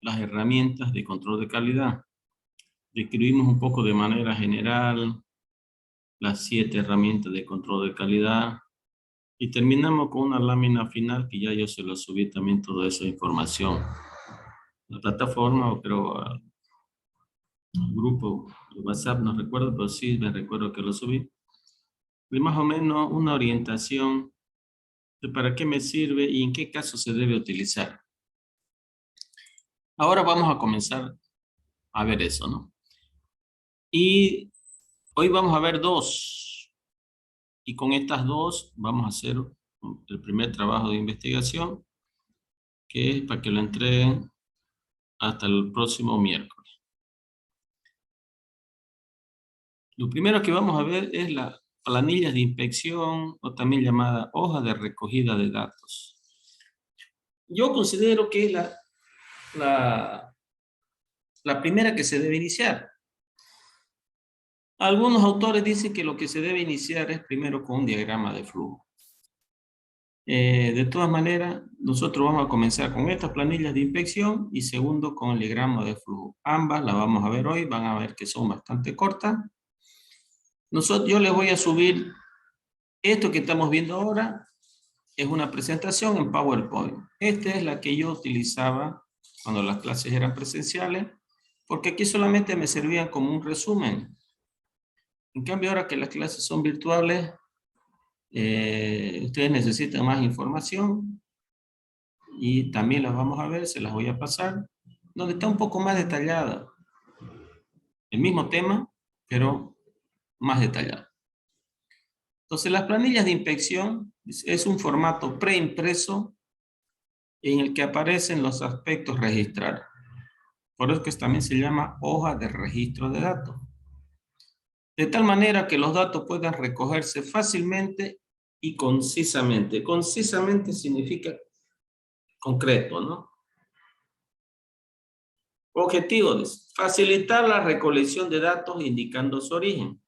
las herramientas de control de calidad. Describimos un poco de manera general las 7 herramientas de control de calidad y terminamos con una lámina final que ya yo se lo subí también toda esa información a la plataforma, o creo al grupo de WhatsApp, no recuerdo, pero sí me recuerdo que lo subí. Y más o menos una orientación de para qué me sirve y en qué caso se debe utilizar. Ahora vamos a comenzar a ver eso, ¿no? Y hoy vamos a ver 2. Y con estas 2 vamos a hacer el primer trabajo de investigación, que es para que lo entreguen hasta el próximo miércoles. Lo primero que vamos a ver es la planilla de inspección, o también llamada hoja de recogida de datos. Yo considero que es la primera que se debe iniciar. Algunos autores dicen que lo que se debe iniciar es primero con un diagrama de flujo. De todas maneras, nosotros vamos a comenzar con estas planillas de inspección y segundo con el diagrama de flujo. Ambas las vamos a ver hoy, van a ver que son bastante cortas. Yo les voy a subir esto que estamos viendo ahora, es una presentación en PowerPoint. Esta es la que yo utilizaba cuando las clases eran presenciales, porque aquí solamente me servían como un resumen. En cambio, ahora que las clases son virtuales, ustedes necesitan más información y también las vamos a ver, se las voy a pasar, donde está un poco más detallada. El mismo tema, pero más detallado. Entonces, las planillas de inspección es un formato preimpreso en el que aparecen los aspectos registrados. Por eso que también se llama hoja de registro de datos. De tal manera que los datos puedan recogerse fácilmente y concisamente. Concisamente significa concreto, ¿no? Objetivo es facilitar la recolección de datos indicando su origen.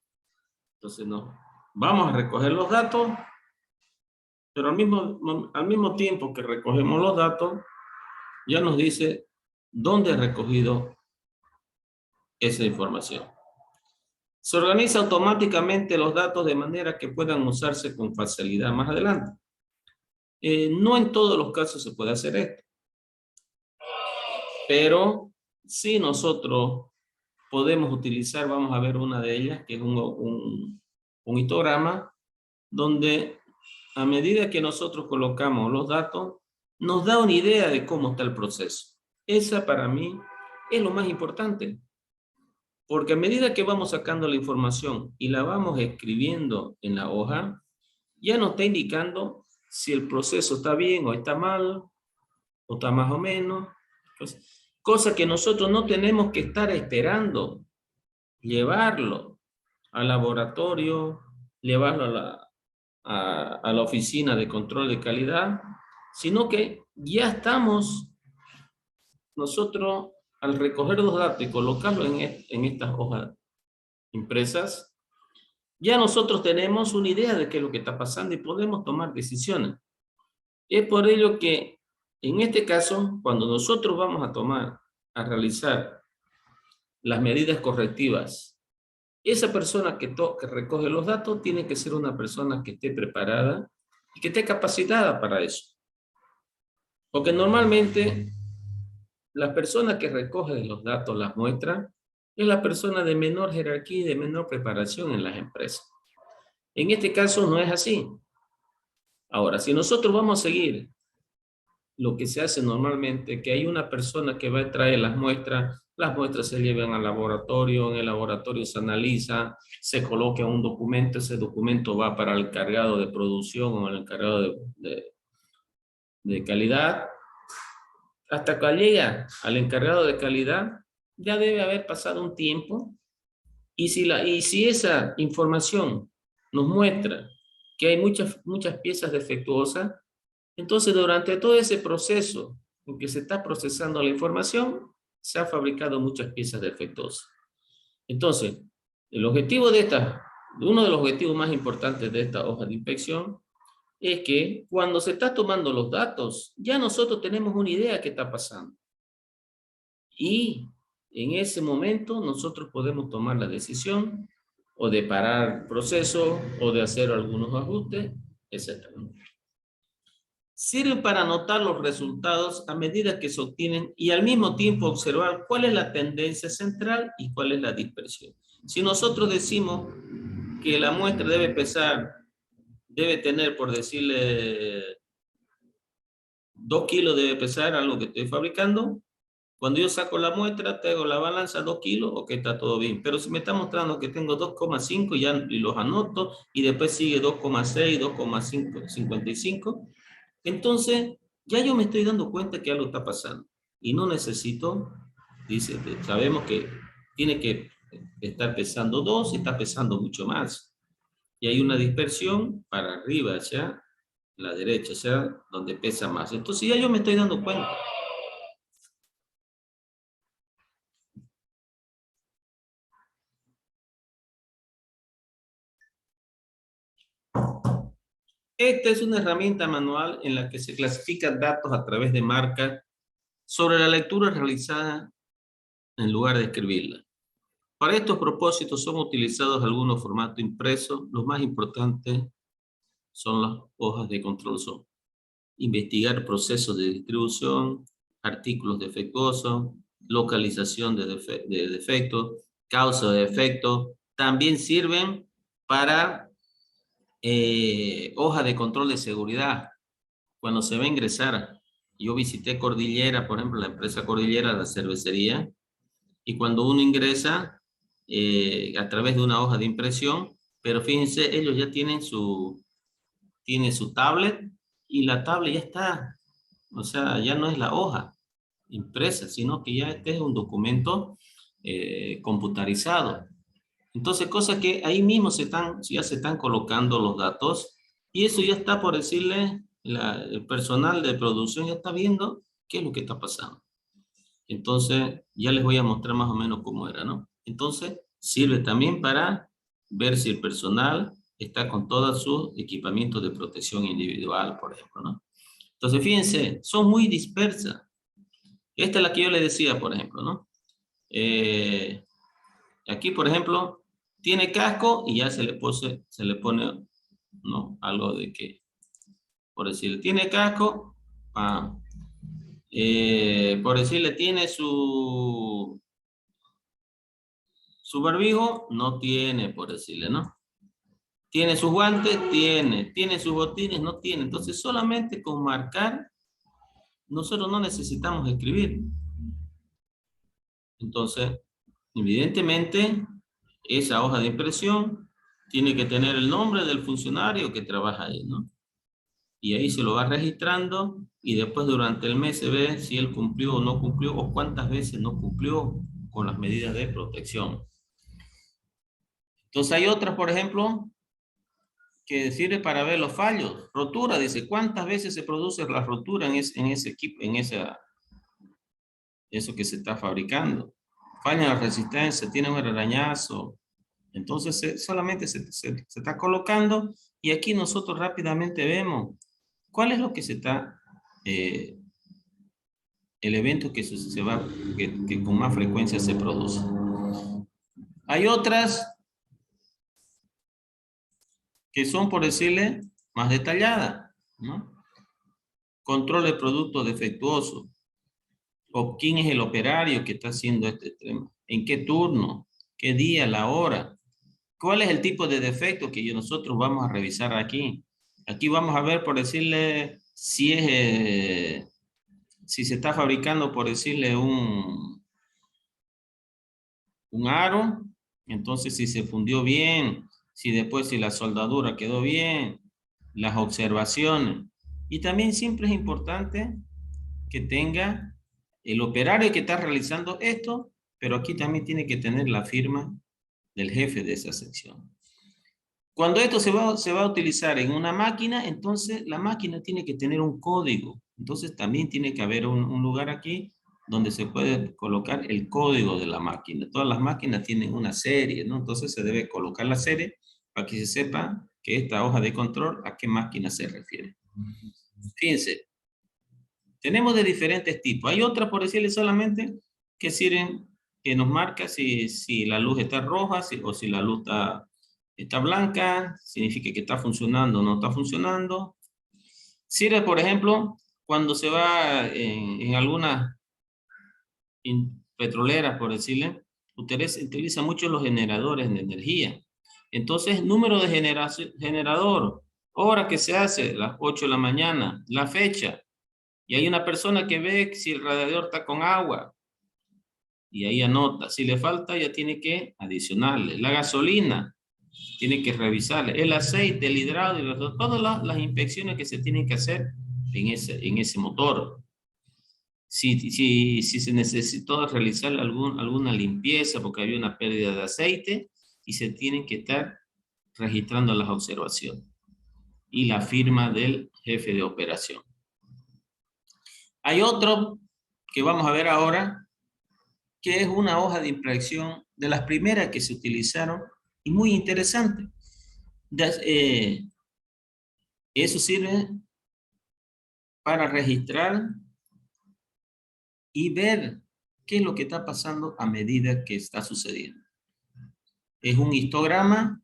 Entonces, no, vamos a recoger los datos, pero al mismo tiempo que recogemos los datos, ya nos dice dónde he recogido esa información. Se organiza automáticamente los datos de manera que puedan usarse con facilidad más adelante. No en todos los casos se puede hacer esto, pero sí nosotros podemos utilizar, vamos a ver una de ellas, que es un histograma, donde a medida que nosotros colocamos los datos, nos da una idea de cómo está el proceso. Esa para mí es lo más importante, porque a medida que vamos sacando la información y la vamos escribiendo en la hoja, ya nos está indicando si el proceso está bien o está mal, o está más o menos. Pues, cosa que nosotros no tenemos que estar esperando llevarlo al laboratorio, llevarlo a la oficina de control de calidad, sino que ya estamos nosotros, al recoger los datos y colocarlos en estas hojas impresas, ya nosotros tenemos una idea de qué es lo que está pasando y podemos tomar decisiones. Es por ello que, en este caso, cuando nosotros vamos a realizar las medidas correctivas, esa persona que recoge los datos tiene que ser una persona que esté preparada y que esté capacitada para eso. Porque normalmente las personas que recogen los datos, las muestras, es la persona de menor jerarquía y de menor preparación en las empresas. En este caso no es así. Ahora, si nosotros vamos a seguir lo que se hace normalmente, que hay una persona que va a traer las muestras se llevan al laboratorio, en el laboratorio se analiza, se coloca un documento, ese documento va para el encargado de producción o el encargado de calidad. Hasta que llega al encargado de calidad, ya debe haber pasado un tiempo, y si esa información nos muestra que hay muchas piezas defectuosas, entonces durante todo ese proceso en que se está procesando la información, se han fabricado muchas piezas defectuosas. Entonces, uno de los objetivos más importantes de esta hoja de inspección es que cuando se está tomando los datos, ya nosotros tenemos una idea de qué está pasando. Y en ese momento nosotros podemos tomar la decisión o de parar el proceso o de hacer algunos ajustes, etc. Sirve para anotar los resultados a medida que se obtienen y al mismo tiempo observar cuál es la tendencia central y cuál es la dispersión. Si nosotros decimos que la muestra debe pesar, debe tener, por decirle, 2 kilos debe pesar algo que estoy fabricando, cuando yo saco la muestra, te hago la balanza 2 kilos, ok, está todo bien. Pero si me está mostrando que tengo 2,5 ya y los anoto y después sigue 2,6, 2,55, entonces ya yo me estoy dando cuenta que algo está pasando. Y no necesito, dice, sabemos que tiene que estar pesando 2 y está pesando mucho más. Y hay una dispersión para arriba, hacia la derecha, hacia donde pesa más. Entonces ya yo me estoy dando cuenta. Esta es una herramienta manual en la que se clasifican datos a través de marcas sobre la lectura realizada en lugar de escribirla. Para estos propósitos son utilizados algunos formatos impresos. Los más importantes son las hojas de control. Son investigar procesos de distribución, artículos defectuosos, localización de defectos, causa de defectos. También sirven para hoja de control de seguridad. Cuando se va a ingresar, yo visité Cordillera, por ejemplo, la empresa Cordillera, la cervecería, y cuando uno ingresa a través de una hoja de impresión, pero fíjense, ellos ya tienen su tablet y la tablet ya está, o sea, ya no es la hoja impresa, sino que ya este es un documento computarizado. Entonces, cosas que ahí mismo ya se están colocando los datos y eso ya está, por decirle, el personal de producción ya está viendo qué es lo que está pasando. Entonces, ya les voy a mostrar más o menos cómo era, ¿no? Entonces, sirve también para ver si el personal está con todos sus equipamientos de protección individual, por ejemplo, ¿no? Entonces, fíjense, son muy dispersas. Esta es la que yo le decía, por ejemplo, ¿no? Aquí, por ejemplo, tiene casco y ya se le pone, ¿no? Algo de que, por decirle, tiene casco, por decirle, tiene su barbijo, no tiene, por decirle, ¿no? Tiene sus guantes, tiene sus botines, no tiene. Entonces, solamente con marcar, nosotros no necesitamos escribir. Entonces, evidentemente, esa hoja de impresión tiene que tener el nombre del funcionario que trabaja ahí, ¿no? Y ahí se lo va registrando y después durante el mes se ve si él cumplió o no cumplió o cuántas veces no cumplió con las medidas de protección. Entonces hay otras, por ejemplo, que sirve para ver los fallos. Rotura, dice, ¿cuántas veces se produce la rotura en ese equipo, eso que se está fabricando? Falla la resistencia, tiene un arañazo. Entonces solamente se está colocando y aquí nosotros rápidamente vemos cuál es lo que se está, el evento que con más frecuencia se produce. Hay otras que son, por decirle, más detalladas, ¿no? Control de producto defectuoso. O quién es el operario que está haciendo este tema. ¿En qué turno? ¿Qué día? ¿La hora? ¿Cuál es el tipo de defecto que nosotros vamos a revisar aquí? Aquí vamos a ver, por decirle, si se está fabricando, por decirle, un aro. Entonces, si se fundió bien, si la soldadura quedó bien, las observaciones. Y también siempre es importante que tenga el operario que está realizando esto, pero aquí también tiene que tener la firma del jefe de esa sección. Cuando esto se va a utilizar en una máquina, entonces la máquina tiene que tener un código. Entonces también tiene que haber un lugar aquí donde se puede colocar el código de la máquina. Todas las máquinas tienen una serie, ¿no? Entonces se debe colocar la serie para que se sepa que esta hoja de control a qué máquina se refiere. Fíjense, tenemos de diferentes tipos. Hay otra, por decirle solamente, que sirven, que nos marca si la luz está roja o si la luz está blanca, significa que está funcionando o no está funcionando. Sirve, por ejemplo, cuando se va en algunas petroleras, por decirle, utiliza mucho los generadores de energía. Entonces, número de generador, hora que se hace, las 8 de la mañana, la fecha. Y hay una persona que ve si el radiador está con agua. Y ahí anota. Si le falta, ya tiene que adicionarle. La gasolina, tiene que revisarle. El aceite, el hidráulico, todas las inspecciones que se tienen que hacer en ese motor. Si se necesitó realizar alguna limpieza porque había una pérdida de aceite y se tienen que estar registrando las observaciones y la firma del jefe de operación. Hay otro que vamos a ver ahora, que es una hoja de inspección de las primeras que se utilizaron y muy interesante. Eso sirve para registrar y ver qué es lo que está pasando a medida que está sucediendo. Es un histograma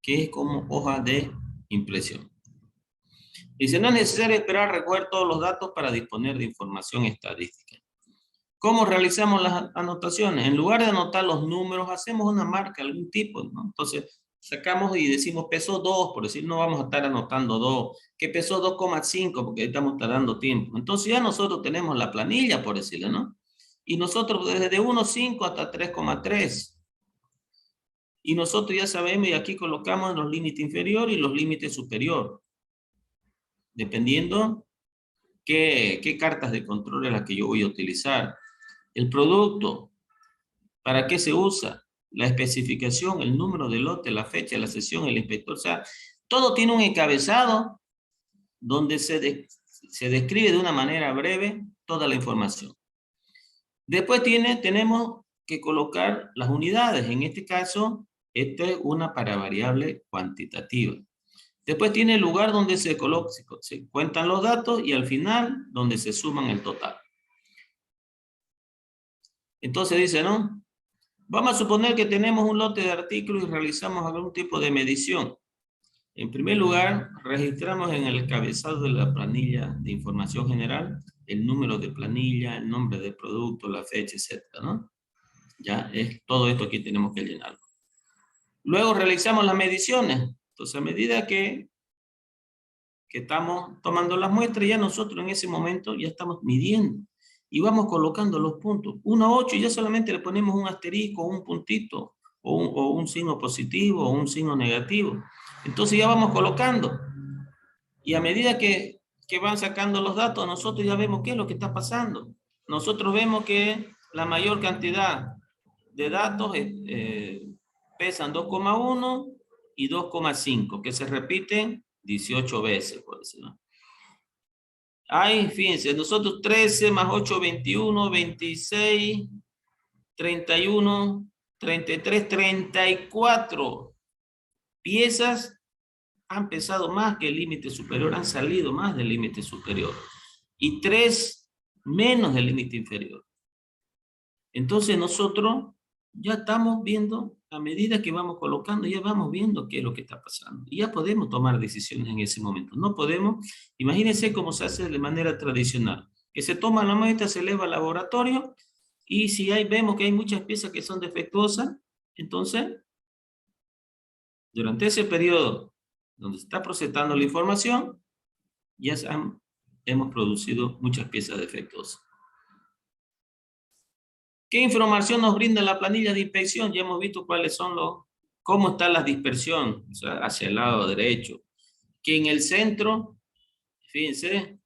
que es como hoja de impresión. Dice, no es necesario esperar a recoger todos los datos para disponer de información estadística. ¿Cómo realizamos las anotaciones? En lugar de anotar los números, hacemos una marca, algún tipo, ¿no? Entonces, sacamos y decimos pesó 2, por decir, no vamos a estar anotando 2, que pesó 2,5, porque estamos tardando tiempo. Entonces ya nosotros tenemos la planilla, por decirlo, ¿no? Y nosotros desde 1,5 hasta 3,3. Y nosotros ya sabemos, y aquí colocamos los límites inferior y los límites superior. Dependiendo qué cartas de control es la que yo voy a utilizar. El producto, ¿para qué se usa? La especificación, el número de lote, la fecha, la sesión, el inspector. O sea, todo tiene un encabezado donde se describe de una manera breve toda la información. Después tenemos que colocar las unidades. En este caso, esta es una para variable cuantitativa. Después tiene el lugar donde se cuentan los datos y al final donde se suman el total. Entonces dice, ¿no? Vamos a suponer que tenemos un lote de artículos y realizamos algún tipo de medición. En primer lugar, registramos en el encabezado de la planilla de información general el número de planilla, el nombre del producto, la fecha, etcétera, ¿no? Ya es todo esto que tenemos que llenarlo. Luego realizamos las mediciones. Entonces, a medida que estamos tomando las muestras, ya nosotros en ese momento ya estamos midiendo y vamos colocando los puntos. 1 a 8 y ya solamente le ponemos un asterisco, un puntito, o un signo positivo, o un signo negativo. Entonces ya vamos colocando. Y a medida que van sacando los datos, nosotros ya vemos qué es lo que está pasando. Nosotros vemos que la mayor cantidad de datos pesan 2,1 y 2,5, que se repiten 18 veces, por decirlo. Ay, fíjense, nosotros 13 más 8, 21, 26, 31, 33, 34 piezas han pesado más que el límite superior, han salido más del límite superior. Y 3 menos del límite inferior. Entonces nosotros ya estamos viendo, a medida que vamos colocando, ya vamos viendo qué es lo que está pasando. Y ya podemos tomar decisiones en ese momento. No podemos, imagínense cómo se hace de manera tradicional. Que se toma la muestra, se eleva al laboratorio, y si vemos que hay muchas piezas que son defectuosas, entonces, durante ese periodo donde se está procesando la información, ya hemos producido muchas piezas defectuosas. ¿Qué información nos brinda la planilla de inspección? Ya hemos visto cuáles son cómo está la dispersión, o sea, hacia el lado derecho. Que en el centro, fíjense,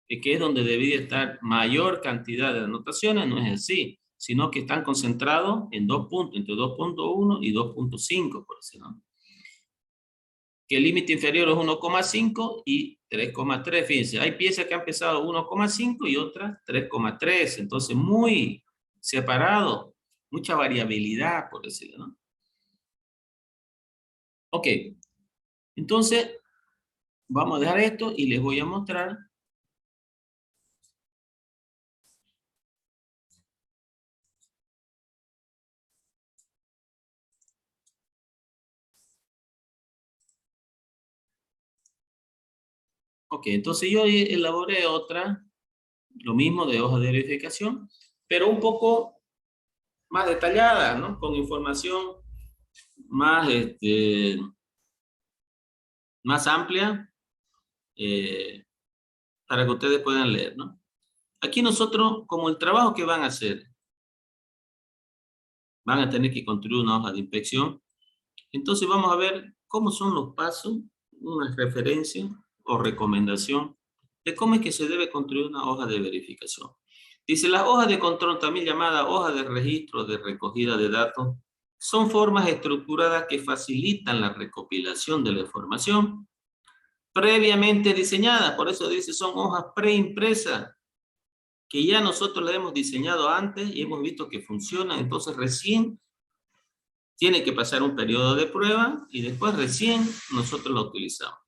que es donde debería estar mayor cantidad de anotaciones, no es así, sino que están concentrados en 2 puntos, entre 2.1 y 2.5, por decirlo. Que el límite inferior es 1,5 y 3,3. Fíjense, hay piezas que han pesado 1,5 y otras 3,3. Entonces, muy separado, mucha variabilidad, por decirlo, ¿no? Ok, entonces, vamos a dejar esto y les voy a mostrar Ok, entonces yo elaboré otra, lo mismo de hoja de verificación, pero un poco más detallada, ¿no? Con información más, más amplia, eh, para que ustedes puedan leer, ¿no? Aquí nosotros, como el trabajo que van a hacer, van a tener que construir una hoja de inspección. Entonces vamos a ver cómo son los pasos, una referencia o recomendación de cómo es que se debe construir una hoja de verificación. Dice, las hojas de control, también llamadas hojas de registro de recogida de datos, son formas estructuradas que facilitan la recopilación de la información previamente diseñada. Por eso dice, son hojas preimpresas que ya nosotros las hemos diseñado antes y hemos visto que funcionan. Entonces recién tiene que pasar un periodo de prueba y después recién nosotros lo utilizamos.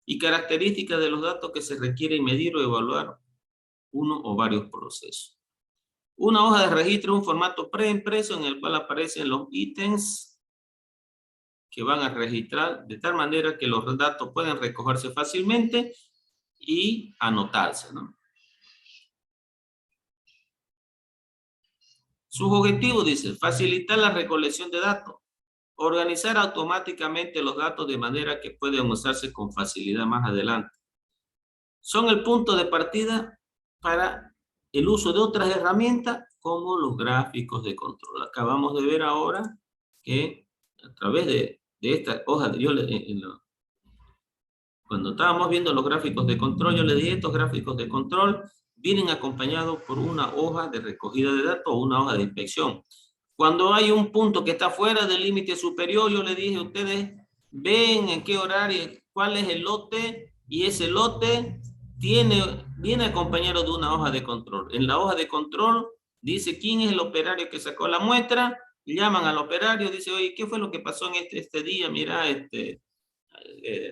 Y características de los datos que se requieren medir o evaluar uno o varios procesos. Una hoja de registro es un formato preimpreso en el cual aparecen los ítems que van a registrar de tal manera que los datos pueden recogerse fácilmente y anotarse, ¿no? Sus objetivos, dice, facilitar la recolección de datos, organizar automáticamente los datos de manera que pueden usarse con facilidad más adelante. Son el punto de partida para el uso de otras herramientas como los gráficos de control. Acabamos de ver ahora que a través de esta hoja, cuando estábamos viendo los gráficos de control, yo le dije, estos gráficos de control vienen acompañados por una hoja de recogida de datos o una hoja de inspección. Cuando hay un punto que está fuera del límite superior, yo le dije a ustedes, ven en qué horario, cuál es el lote, y ese lote viene acompañado de una hoja de control. En la hoja de control dice quién es el operario que sacó la muestra, llaman al operario, dice, oye, ¿qué fue lo que pasó en este día? Mira,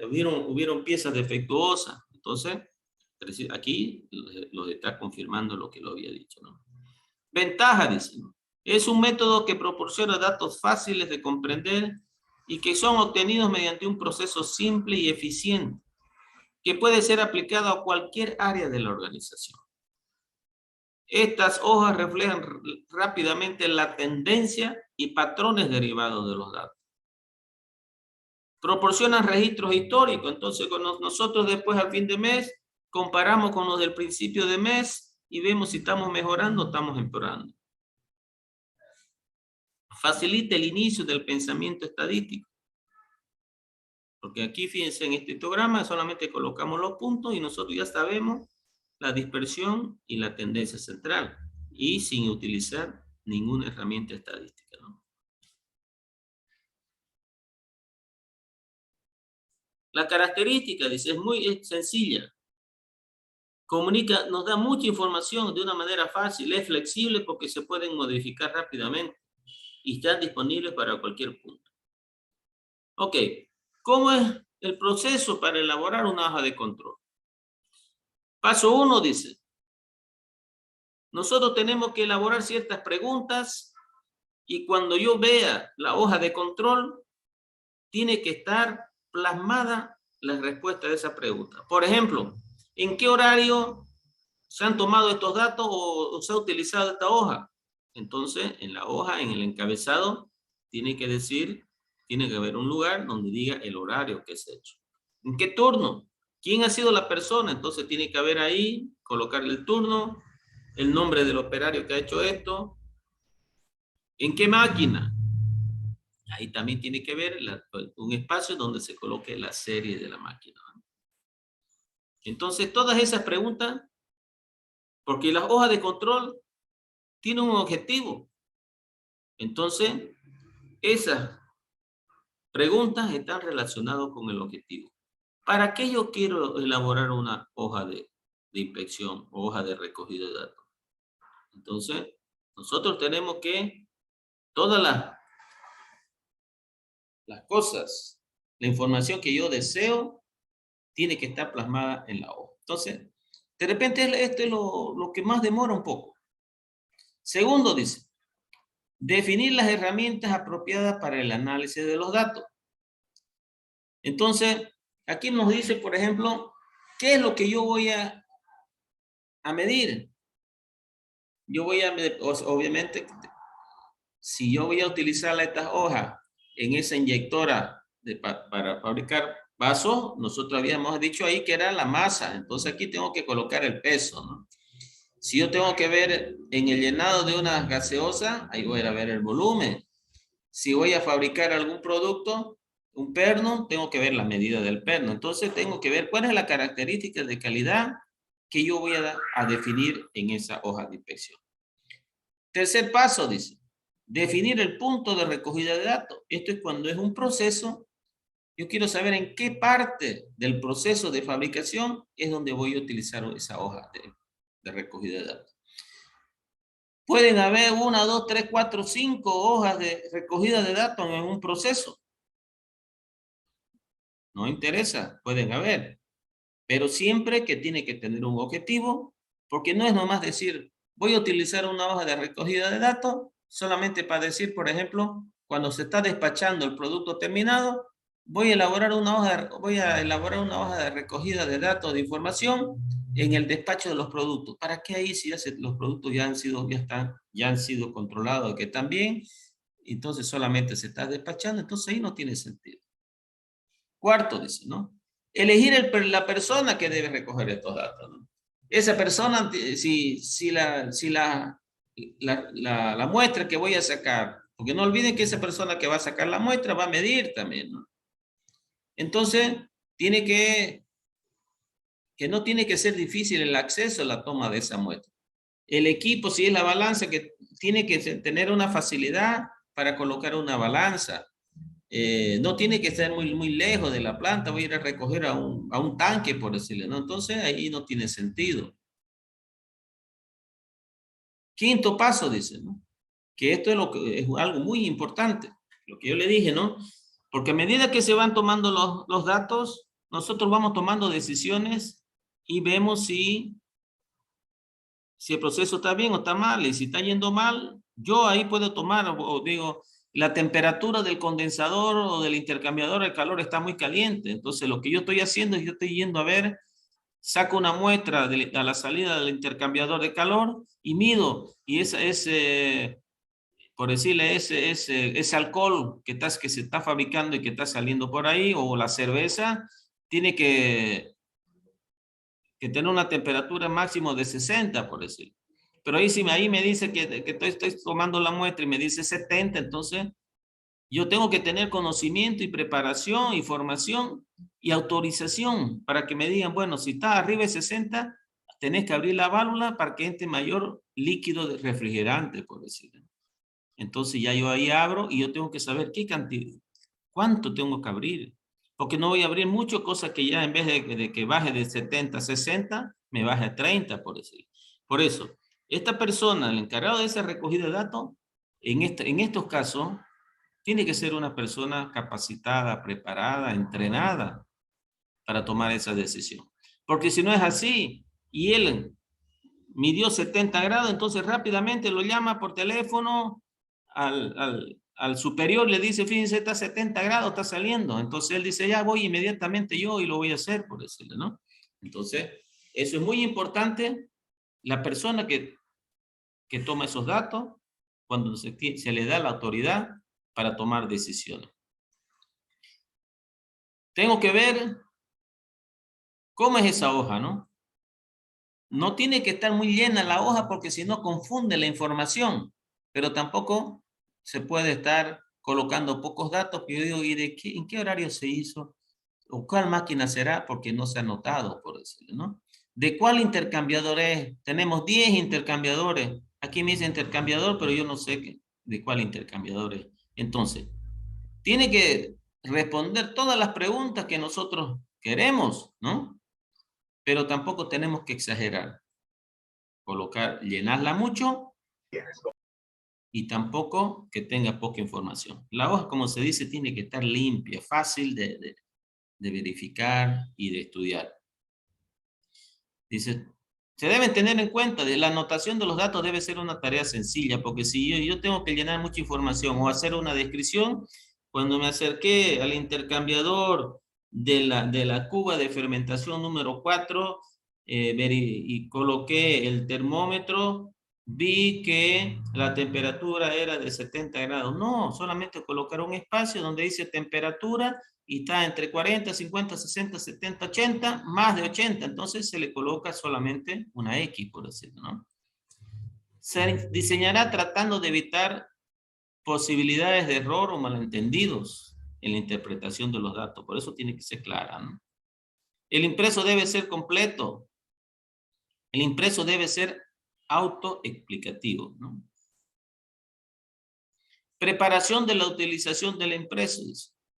hubieron piezas defectuosas. Entonces, aquí los está confirmando lo que lo había dicho, ¿no? Ventaja, dice, ¿no? Es un método que proporciona datos fáciles de comprender y que son obtenidos mediante un proceso simple y eficiente que puede ser aplicado a cualquier área de la organización. Estas hojas reflejan rápidamente la tendencia y patrones derivados de los datos. Proporcionan registros históricos, entonces nosotros después al fin de mes comparamos con los del principio de mes y vemos si estamos mejorando o estamos empeorando. Facilita el inicio del pensamiento estadístico. Porque aquí, fíjense, en este histograma solamente colocamos los puntos y nosotros ya sabemos la dispersión y la tendencia central. Y sin utilizar ninguna herramienta estadística, ¿no? La característica, dice, es muy sencilla. Comunica, nos da mucha información de una manera fácil, es flexible porque se pueden modificar rápidamente y están disponibles para cualquier punto. Ok, ¿cómo es el proceso para elaborar una hoja de control? Paso 1 dice, nosotros tenemos que elaborar ciertas preguntas y cuando yo vea la hoja de control, tiene que estar plasmada la respuesta de esa pregunta. Por ejemplo, ¿en qué horario se han tomado estos datos o se ha utilizado esta hoja? Entonces, en la hoja, en el encabezado, tiene que decir, tiene que haber un lugar donde diga el horario que se ha hecho. ¿En qué turno? ¿Quién ha sido la persona? Entonces tiene que haber ahí, colocarle el turno, el nombre del operario que ha hecho esto. ¿En qué máquina? Ahí también tiene que ver un espacio donde se coloque la serie de la máquina. Entonces, todas esas preguntas, porque las hojas de control tienen un objetivo. Entonces, esas preguntas están relacionadas con el objetivo. ¿Para qué yo quiero elaborar una hoja de inspección o hoja de recogida de datos? Entonces, nosotros tenemos que todas las cosas, la información que yo deseo, tiene que estar plasmada en la hoja. Entonces, de repente esto es lo que más demora un poco. Segundo, dice, definir las herramientas apropiadas para el análisis de los datos. Entonces, aquí nos dice, por ejemplo, ¿qué es lo que yo voy a medir? Yo voy a medir, obviamente, si yo voy a utilizar estas hojas en esa inyectora para fabricar vasos, nosotros habíamos dicho ahí que era la masa. Entonces aquí tengo que colocar el peso, ¿no? Si yo tengo que ver en el llenado de una gaseosa, ahí voy a ver el volumen. Si voy a fabricar algún producto, un perno, tengo que ver la medida del perno. Entonces tengo que ver cuál es la característica de calidad que yo voy a definir en esa hoja de inspección. Tercer paso, dice, definir el punto de recogida de datos. Esto es cuando es un proceso. Yo quiero saber en qué parte del proceso de fabricación es donde voy a utilizar esa hoja de recogida de datos. Pueden haber 1, 2, 3, 4, 5 hojas de recogida de datos en un proceso. No interesa, pueden haber. Pero siempre que tiene que tener un objetivo, porque no es nomás decir, voy a utilizar una hoja de recogida de datos solamente para decir, por ejemplo, cuando se está despachando el producto terminado, voy a elaborar una hoja de recogida de datos de información en el despacho de los productos. ¿Para qué ahí si los productos ya han sido controlados que están bien? Entonces solamente se está despachando, entonces ahí no tiene sentido. Cuarto, dice, ¿no? Elegir la persona que debe recoger estos datos, ¿no? Esa persona, si la muestra que voy a sacar, porque no olviden que esa persona que va a sacar la muestra va a medir también, ¿no? Entonces, que no tiene que ser difícil el acceso a la toma de esa muestra. El equipo, si es la balanza, que tiene que tener una facilidad para colocar una balanza. No tiene que estar muy lejos de la planta, voy a ir a recoger a un tanque, por decirle, ¿no? Entonces ahí no tiene sentido. Quinto paso, dice, ¿no? Que esto es algo muy importante, lo que yo le dije, ¿no? Porque a medida que se van tomando los datos, nosotros vamos tomando decisiones y vemos si el proceso está bien o está mal, y si está yendo mal, yo ahí puedo tomar, o digo, la temperatura del condensador o del intercambiador de calor está muy caliente. Entonces, lo que yo estoy haciendo es yo estoy yendo a ver, saco una muestra a la salida del intercambiador de calor y mido. Y por decirle, ese alcohol que se está fabricando y que está saliendo por ahí, o la cerveza, tiene que tener una temperatura máximo de 60, por decirlo. Pero ahí me dice que estoy tomando la muestra y me dice 70, entonces yo tengo que tener conocimiento y preparación y formación y autorización para que me digan, bueno, si está arriba de 60, tenés que abrir la válvula para que entre mayor líquido de refrigerante, por decirlo. Entonces ya yo ahí abro y yo tengo que saber qué cantidad, cuánto tengo que abrir. Porque no voy a abrir mucho, cosa que ya en vez de que baje de 70 a 60, me baje a 30, por decirlo. Por eso, esta persona, el encargado de esa recogida de datos, en estos casos, tiene que ser una persona capacitada, preparada, entrenada para tomar esa decisión. Porque si no es así, y él midió 70 grados, entonces rápidamente lo llama por teléfono al superior, le dice, fíjense, está a 70 grados, está saliendo. Entonces él dice, ya voy inmediatamente yo y lo voy a hacer, por decirle, ¿no? Entonces, eso es muy importante. La persona que toma esos datos, cuando se le da la autoridad para tomar decisiones. Tengo que ver cómo es esa hoja, ¿no? No tiene que estar muy llena la hoja porque si no confunde la información, pero tampoco se puede estar colocando pocos datos que yo digo, ¿y en qué horario se hizo? ¿O cuál máquina será? Porque no se ha notado, por decirlo, ¿no? ¿De cuál intercambiador es? Tenemos 10 intercambiadores. Aquí me dice intercambiador, pero yo no sé de cuál intercambiador es. Entonces, tiene que responder todas las preguntas que nosotros queremos, ¿no? Pero tampoco tenemos que exagerar. Llenarla mucho y tampoco que tenga poca información. La hoja, como se dice, tiene que estar limpia, fácil de verificar y de estudiar. Dice, se deben tener en cuenta de la anotación de los datos debe ser una tarea sencilla, porque si yo tengo que llenar mucha información o hacer una descripción, cuando me acerqué al intercambiador de la cuba de fermentación número 4, y coloqué el termómetro, vi que la temperatura era de 70 grados. No, solamente colocar un espacio donde dice temperatura y está entre 40, 50, 60, 70, 80, más de 80. Entonces se le coloca solamente una X, por decirlo, ¿no? Se diseñará tratando de evitar posibilidades de error o malentendidos en la interpretación de los datos. Por eso tiene que ser clara, ¿no? El impreso debe ser completo. El impreso debe ser autoexplicativo, ¿no? Preparación de la utilización del impreso.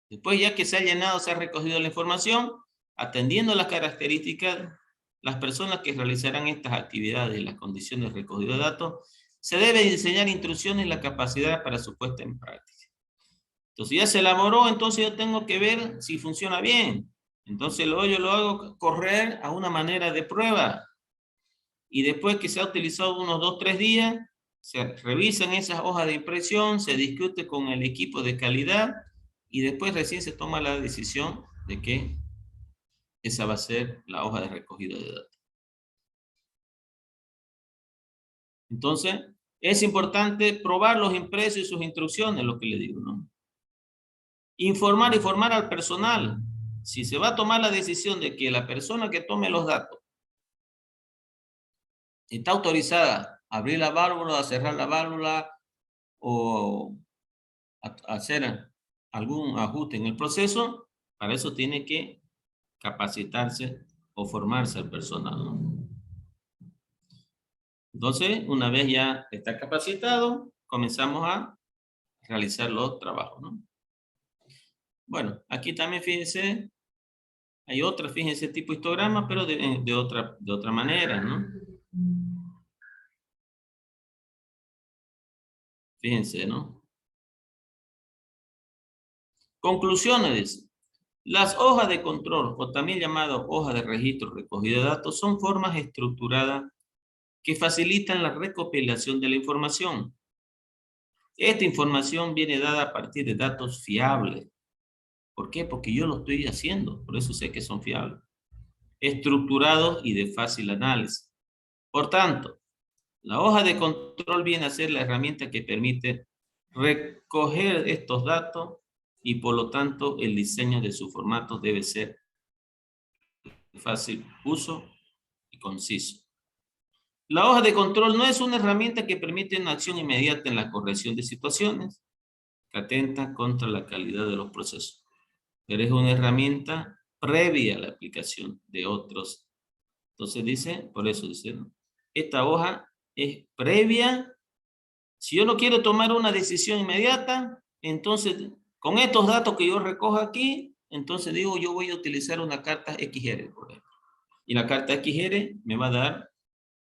Después, ya que se ha llenado, se ha recogido la información, atendiendo las características, las personas que realizarán estas actividades y las condiciones de recogido de datos, se debe diseñar instrucciones y la capacidad para su puesta en práctica. Entonces ya se elaboró, entonces yo tengo que ver si funciona bien. Entonces yo lo hago correr a una manera de prueba. Y después que se ha utilizado unos 2 o 3 días, se revisan esas hojas de impresión, se discute con el equipo de calidad y después recién se toma la decisión de que esa va a ser la hoja de recogido de datos. Entonces, es importante probar los impresos y sus instrucciones, lo que le digo, ¿no? Informar y formar al personal. Si se va a tomar la decisión de que la persona que tome los datos está autorizada a abrir la válvula, a cerrar la válvula o a hacer algún ajuste en el proceso, para eso tiene que capacitarse o formarse el personal, ¿no? Entonces, una vez ya está capacitado, comenzamos a realizar los trabajos, ¿no? Bueno, aquí también fíjense, hay otra, fíjense, tipo histograma, pero de otra manera, ¿no? Fíjense, ¿no? Conclusiones. Las hojas de control, o también llamado hojas de registro recogido de datos, son formas estructuradas que facilitan la recopilación de la información. Esta información viene dada a partir de datos fiables. ¿Por qué? Porque yo lo estoy haciendo, por eso sé que son fiables. Estructurados y de fácil análisis. Por tanto, la hoja de control viene a ser la herramienta que permite recoger estos datos y por lo tanto el diseño de su formato debe ser de fácil uso y conciso. La hoja de control no es una herramienta que permite una acción inmediata en la corrección de situaciones que atenta contra la calidad de los procesos, pero es una herramienta previa a la aplicación de otros. Entonces dice, por eso dice, ¿no? Esta hoja es previa. Si yo no quiero tomar una decisión inmediata, entonces con estos datos que yo recojo aquí, entonces digo yo voy a utilizar una carta XR, por ejemplo. Y la carta XR me va a dar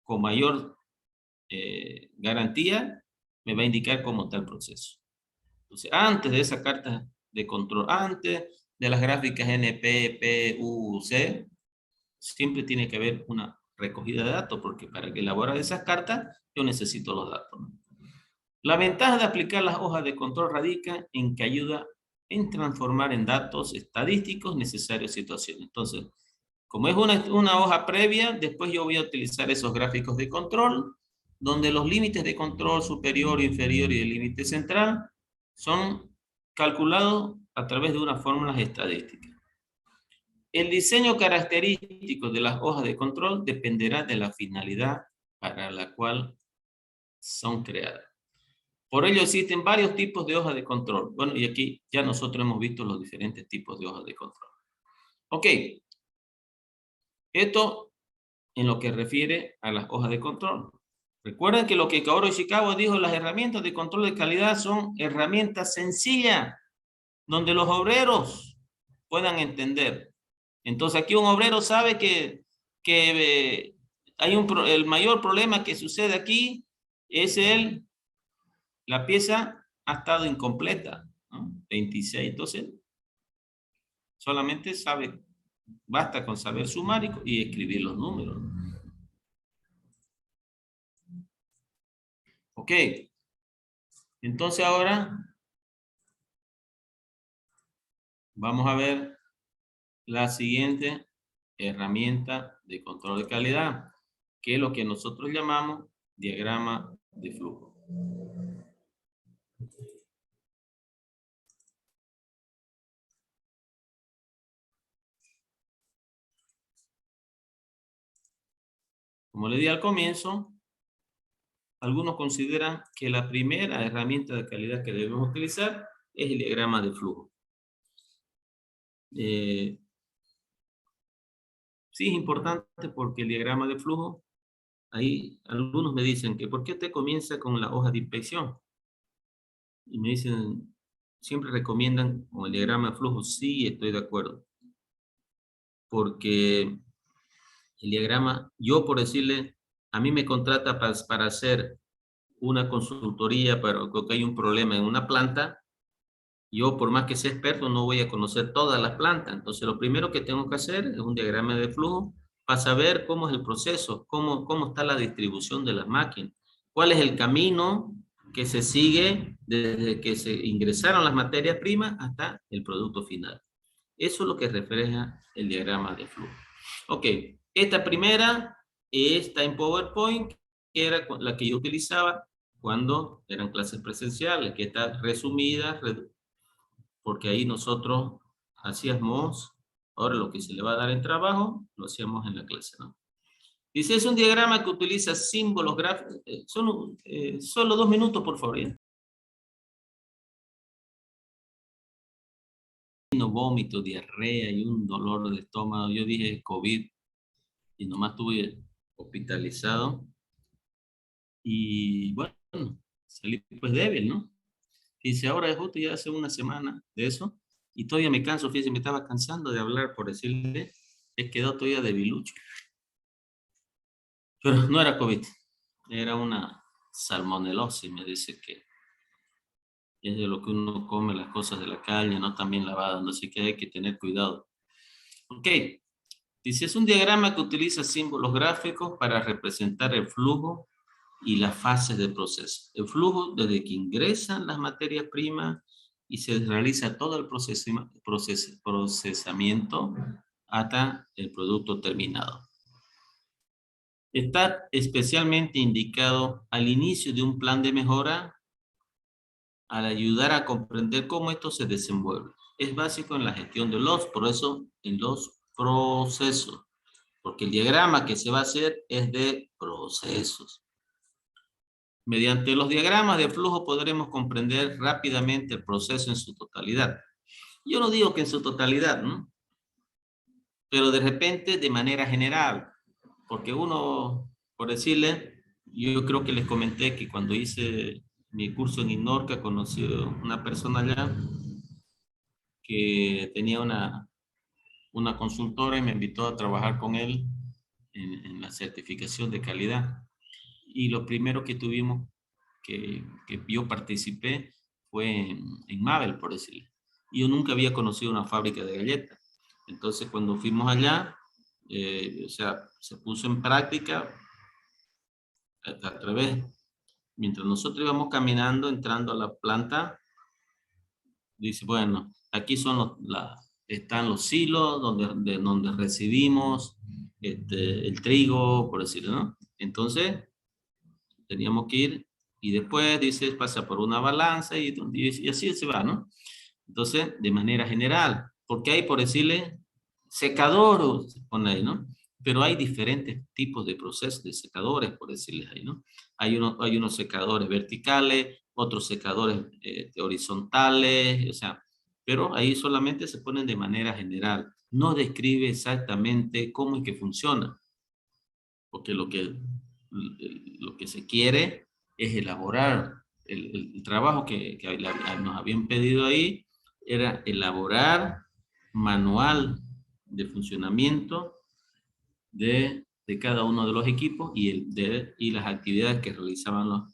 con mayor garantía, me va a indicar cómo está el proceso. Entonces, antes de esa carta de control, antes de las gráficas NP, P, U, C, siempre tiene que haber una recogida de datos, porque para que elaborar esas cartas, yo necesito los datos, ¿no? La ventaja de aplicar las hojas de control radica en que ayuda en transformar en datos estadísticos necesarios a situaciones. Entonces, como es una hoja previa, después yo voy a utilizar esos gráficos de control, donde los límites de control superior, inferior y el límite central son calculados a través de unas fórmulas estadísticas. El diseño característico de las hojas de control dependerá de la finalidad para la cual son creadas. Por ello existen varios tipos de hojas de control. Bueno, y aquí ya nosotros hemos visto los diferentes tipos de hojas de control. Ok, esto en lo que refiere a las hojas de control. Recuerden que lo que Kaoru Ishikawa dijo, las herramientas de control de calidad son herramientas sencillas, donde los obreros puedan entender. Entonces aquí un obrero sabe que hay el mayor problema que sucede aquí es la pieza ha estado incompleta, ¿no? 26, entonces solamente sabe, basta con saber sumar y escribir los números. Ok, entonces ahora vamos a ver la siguiente herramienta de control de calidad, que es lo que nosotros llamamos diagrama de flujo. Como le di al comienzo, algunos consideran que la primera herramienta de calidad que debemos utilizar es el diagrama de flujo. Sí es importante porque el diagrama de flujo, ahí algunos me dicen que ¿por qué te comienza con la hoja de inspección? Y me dicen, siempre recomiendan con el diagrama de flujo. Sí, estoy de acuerdo. Porque el diagrama, yo por decirle, a mí me contrata para hacer una consultoría, pero que hay un problema en una planta, yo por más que sea experto no voy a conocer todas las plantas. Entonces lo primero que tengo que hacer es un diagrama de flujo para saber cómo es el proceso, cómo está la distribución de las máquinas, cuál es el camino que se sigue desde que se ingresaron las materias primas hasta el producto final. Eso es lo que refleja el diagrama de flujo. Ok, esta primera está en PowerPoint, que era la que yo utilizaba cuando eran clases presenciales, que está resumida, porque ahí nosotros hacíamos, ahora lo que se le va a dar en trabajo, lo hacíamos en la clase, ¿no? Dice, es un diagrama que utiliza símbolos gráficos. Solo 2 minutos, por favor. ¿Ya? Vómito, diarrea y un dolor de estómago. Yo dije COVID y nomás estuve hospitalizado. Y bueno, salí pues débil, ¿no? Dice, ahora es justo ya hace una semana de eso. Y todavía me canso, fíjese, me estaba cansando de hablar por decirle, he quedado todavía debilucho. Pero no era COVID, era una salmonelosis, me dice que es de lo que uno come, las cosas de la calle, no tan bien lavadas, así que hay que tener cuidado. Ok, dice, es un diagrama que utiliza símbolos gráficos para representar el flujo y las fases del proceso. El flujo desde que ingresan las materias primas y se realiza todo el procesamiento hasta el producto terminado. Está especialmente indicado al inicio de un plan de mejora al ayudar a comprender cómo esto se desenvuelve. Es básico en la gestión de los procesos, en los procesos, porque el diagrama que se va a hacer es de procesos. Mediante los diagramas de flujo podremos comprender rápidamente el proceso en su totalidad. Yo no digo que en su totalidad, ¿no? Pero de repente de manera general, porque uno, por decirle, yo creo que les comenté que cuando hice mi curso en Inorca conocí a una persona allá que tenía una consultora y me invitó a trabajar con él en la certificación de calidad. Y lo primero que tuvimos, que yo participé, fue en Mabel, por decirle. Y yo nunca había conocido una fábrica de galletas. Entonces, cuando fuimos allá, o sea, se puso en práctica a través, mientras nosotros íbamos caminando, entrando a la planta, dice, bueno, aquí son están los silos donde recibimos el trigo, por decirlo, ¿no? Entonces, teníamos que ir y después, dice, pasa por una balanza y así se va, ¿no? Entonces, de manera general, porque hay, por decirle, secador, se pone ahí, ¿no? Pero hay diferentes tipos de procesos de secadores, por decirles ahí, ¿no? Hay unos secadores verticales, otros secadores horizontales, o sea, pero ahí solamente se ponen de manera general. No describe exactamente cómo es que funciona, porque lo que se quiere es elaborar el trabajo que nos habían pedido ahí, era elaborar manual de funcionamiento de cada uno de los equipos y las actividades que realizaban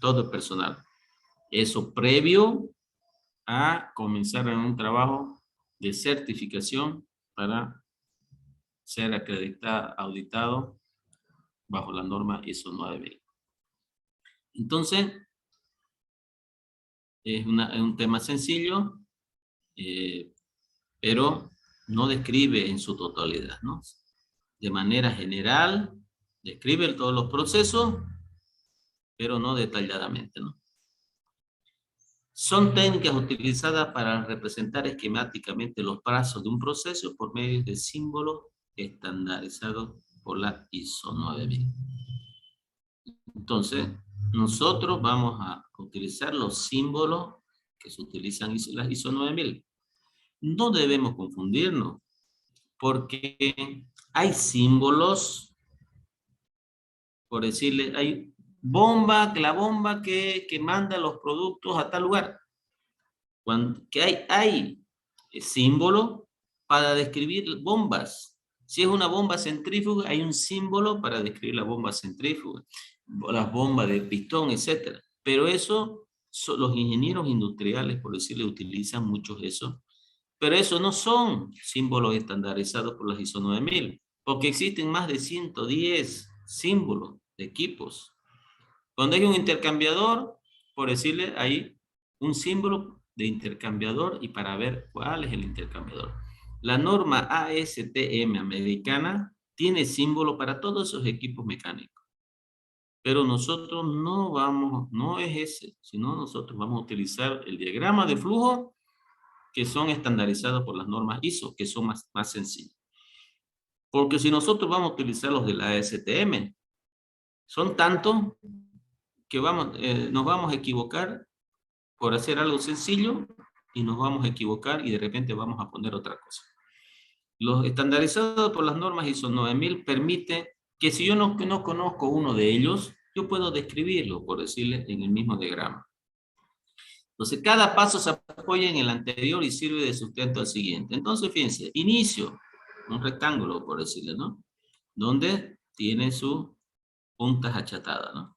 todo el personal. Eso previo a comenzar en un trabajo de certificación para ser acreditado, auditado bajo la norma ISO 9000. Entonces, es un tema sencillo, pero no describe en su totalidad, ¿no? De manera general, describe todos los procesos, pero no detalladamente, ¿no? Son técnicas utilizadas para representar esquemáticamente los pasos de un proceso por medio de símbolos estandarizados por la ISO 9000. Entonces, nosotros vamos a utilizar los símbolos que se utilizan en las ISO 9000. No debemos confundirnos, porque hay símbolos, por decirle, hay la bomba que manda los productos a tal lugar. Que hay símbolos para describir bombas. Si es una bomba centrífuga, hay un símbolo para describir la bomba centrífuga, las bombas de pistón, etc. Pero eso, los ingenieros industriales, por decirle, utilizan muchos de esos. Pero eso no son símbolos estandarizados por las ISO 9000, porque existen más de 110 símbolos de equipos. Cuando hay un intercambiador, por decirle, hay un símbolo de intercambiador y para ver cuál es el intercambiador. La norma ASTM americana tiene símbolo para todos esos equipos mecánicos. Pero nosotros no vamos, no es ese, sino nosotros vamos a utilizar el diagrama de flujo que son estandarizados por las normas ISO, que son más sencillos. Porque si nosotros vamos a utilizar los de la ASTM, son tantos que nos vamos a equivocar por hacer algo sencillo y nos vamos a equivocar y de repente vamos a poner otra cosa. Los estandarizados por las normas ISO 9000 permite que si yo no conozco uno de ellos, yo puedo describirlo, por decirle, en el mismo diagrama. Entonces, cada paso se apoya en el anterior y sirve de sustento al siguiente. Entonces, fíjense, inicio, un rectángulo, por decirle, ¿no? Donde tiene sus puntas achatadas, ¿no?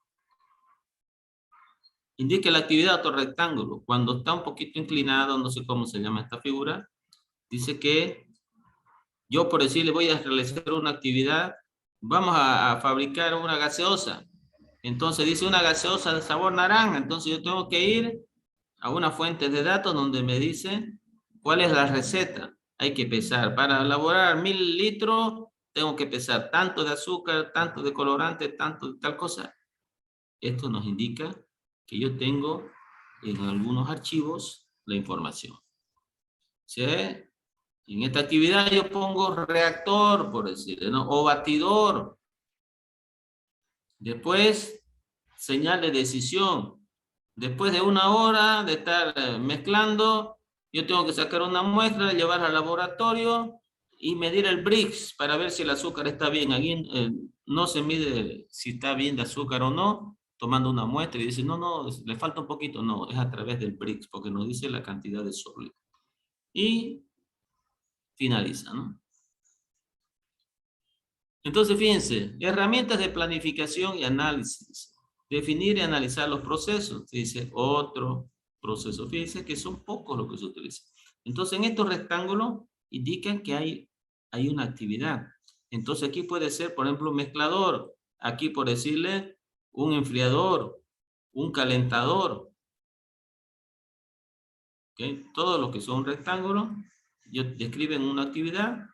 Indique la actividad de otro rectángulo. Cuando está un poquito inclinado, no sé cómo se llama esta figura, dice que yo, por decirle, voy a realizar una actividad, vamos a fabricar una gaseosa. Entonces dice una gaseosa de sabor naranja, entonces yo tengo que ir a una fuente de datos donde me dice cuál es la receta. Hay que pesar, para elaborar 1000 litros, tengo que pesar tanto de azúcar, tanto de colorante, tanto de tal cosa. Esto nos indica que yo tengo en algunos archivos la información. ¿Sí? En esta actividad yo pongo reactor, por decirlo, ¿no? O batidor. Después, señal de decisión. Después de 1 hora de estar mezclando, yo tengo que sacar una muestra, llevarla al laboratorio y medir el Brix para ver si el azúcar está bien. Aquí no se mide si está bien de azúcar o no, tomando una muestra y dice, no, le falta un poquito. No, es a través del Brix, porque nos dice la cantidad de sólido. Y finaliza, ¿no? Entonces, fíjense, herramientas de planificación y análisis. Definir y analizar los procesos. Dice otro proceso. Fíjense que son pocos los que se utilizan. Entonces, en estos rectángulos indican que hay una actividad. Entonces, aquí puede ser, por ejemplo, un mezclador. Aquí, por decirle, un enfriador, un calentador. ¿Okay? Todo lo que son rectángulos, describen una actividad,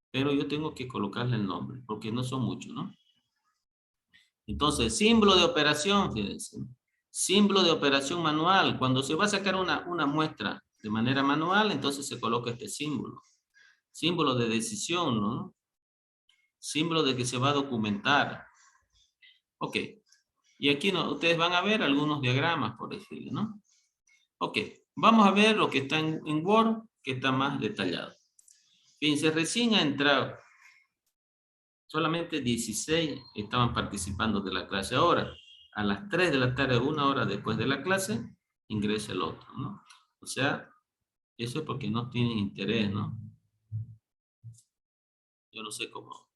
pero yo tengo que colocarle el nombre, porque no son muchos, ¿no? Entonces, símbolo de operación, fíjense. Símbolo de operación manual. Cuando se va a sacar una muestra de manera manual, entonces se coloca este símbolo. Símbolo de decisión, ¿no? Símbolo de que se va a documentar. Ok. Y aquí ustedes van a ver algunos diagramas, por decirlo, ¿no? Ok. Vamos a ver lo que está en Word, que está más detallado. Fíjense, recién ha entrado. Solamente 16 estaban participando de la clase ahora. A las 3 de la tarde, 1 hora después de la clase, ingresa el otro, ¿no? O sea, eso es porque no tienen interés, ¿no? Yo no sé cómo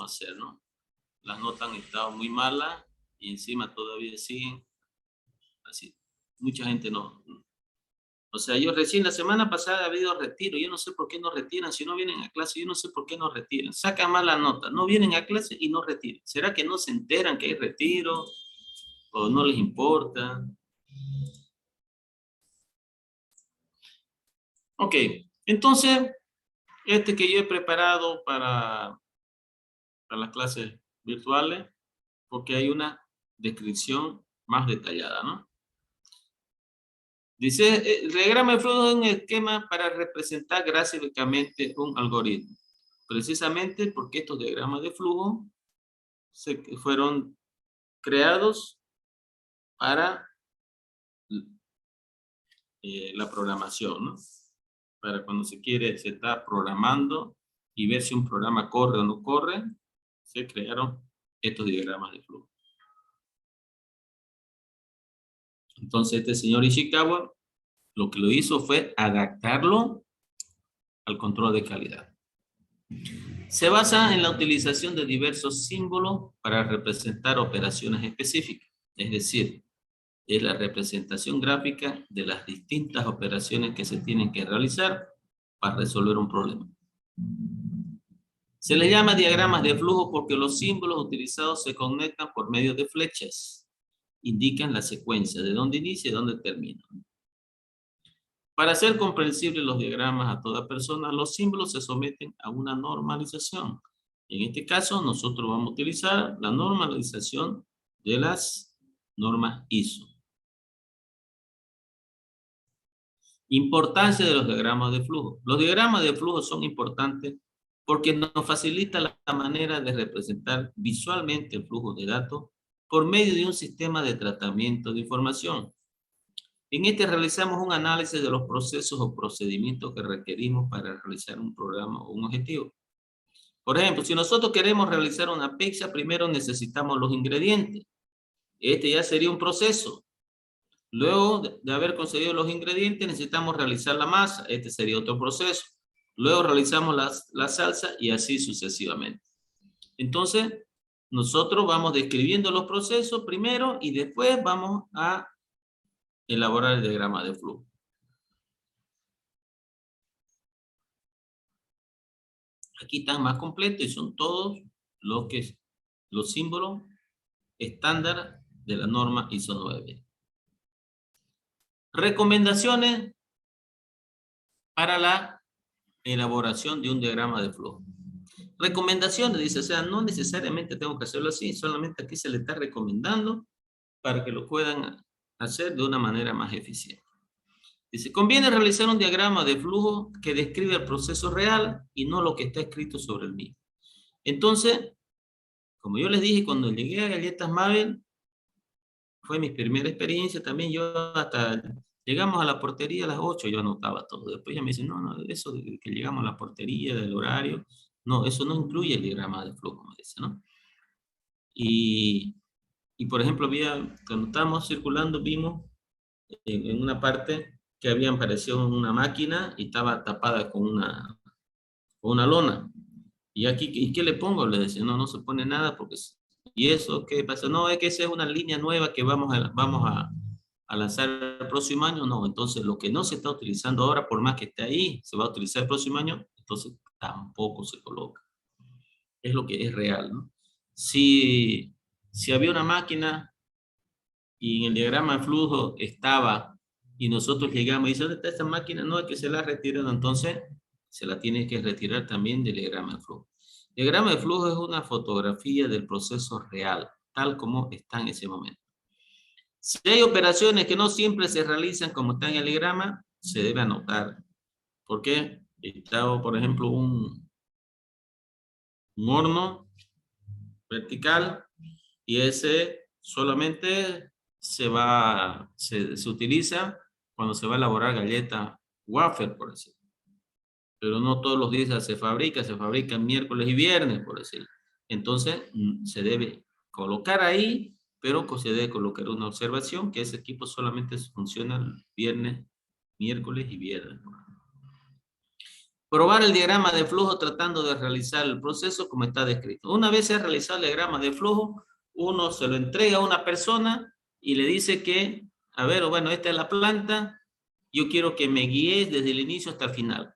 hacer, ¿no? Las notas han estado muy malas y encima todavía siguen así. Mucha gente no. O sea, yo recién la semana pasada ha habido retiro. Yo no sé por qué no retiran. Si no vienen a clase, yo no sé por qué no retiran. Sacan mal la nota. No vienen a clase y no retiran. ¿Será que no se enteran que hay retiro? ¿O no les importa? Ok. Entonces, este que yo he preparado para las clases virtuales, porque hay una descripción más detallada, ¿no? Dice, el diagrama de flujo es un esquema para representar gráficamente un algoritmo. Precisamente porque estos diagramas de flujo fueron creados para la programación, ¿no? Para cuando se está programando y ver si un programa corre o no corre, se crearon estos diagramas de flujo. Entonces este señor Ishikawa lo que lo hizo fue adaptarlo al control de calidad. Se basa en la utilización de diversos símbolos para representar operaciones específicas, es decir, es la representación gráfica de las distintas operaciones que se tienen que realizar para resolver un problema. Se les llama diagramas de flujo porque los símbolos utilizados se conectan por medio de flechas. Indican la secuencia de dónde inicia y dónde termina. Para hacer comprensibles los diagramas a toda persona, los símbolos se someten a una normalización. En este caso, nosotros vamos a utilizar la normalización de las normas ISO. Importancia de los diagramas de flujo. Los diagramas de flujo son importantes porque nos facilita la manera de representar visualmente el flujo de datos por medio de un sistema de tratamiento de información. En este realizamos un análisis de los procesos o procedimientos que requerimos para realizar un programa o un objetivo. Por ejemplo, si nosotros queremos realizar una pizza, primero necesitamos los ingredientes. Este ya sería un proceso. Luego de haber conseguido los ingredientes, necesitamos realizar la masa. Este sería otro proceso. Luego realizamos la salsa y así sucesivamente. Entonces, nosotros vamos describiendo los procesos primero y después vamos a elaborar el diagrama de flujo. Aquí están más completos y son todos los símbolos estándar de la norma ISO 9. Recomendaciones para la elaboración de un diagrama de flujo. Recomendaciones, dice, o sea, no necesariamente tengo que hacerlo así, solamente aquí se le está recomendando para que lo puedan hacer de una manera más eficiente. Dice, conviene realizar un diagrama de flujo que describe el proceso real y no lo que está escrito sobre el mismo. Entonces, como yo les dije, cuando llegué a Galletas Mabel, fue mi primera experiencia también, yo hasta llegamos a la portería a las 8, yo anotaba todo. Después ya me dicen, no, eso de que llegamos a la portería, del horario, no, eso no incluye el diagrama de flujo, me dice, ¿no? Y por ejemplo, cuando estábamos circulando, vimos en una parte que había aparecido una máquina y estaba tapada con una lona. Y aquí, ¿y qué le pongo? Le decía, no, no se pone nada porque... ¿Y eso qué pasa? No, es que esa es una línea nueva que vamos a lanzar el próximo año. No, entonces lo que no se está utilizando ahora, por más que esté ahí, se va a utilizar el próximo año, entonces tampoco se coloca. Es lo que es real, ¿no? Si había una máquina y en el diagrama de flujo estaba y nosotros llegamos y dice, ¿dónde está esta máquina? No, es que se la ha retirado, entonces se la tiene que retirar también del diagrama de flujo. El diagrama de flujo es una fotografía del proceso real, tal como está en ese momento. Si hay operaciones que no siempre se realizan como está en el diagrama, se debe anotar. ¿Por qué? Estaba, por ejemplo, un horno vertical y ese solamente se utiliza cuando se va a elaborar galleta wafer, por decirlo. Pero no todos los días se fabrica miércoles y viernes, por decirlo. Entonces, se debe colocar ahí, pero se debe colocar una observación que ese equipo solamente funciona viernes, miércoles y viernes. Probar el diagrama de flujo tratando de realizar el proceso como está descrito. Una vez se ha realizado el diagrama de flujo, uno se lo entrega a una persona y le dice que, a ver, bueno, esta es la planta, yo quiero que me guíes desde el inicio hasta el final.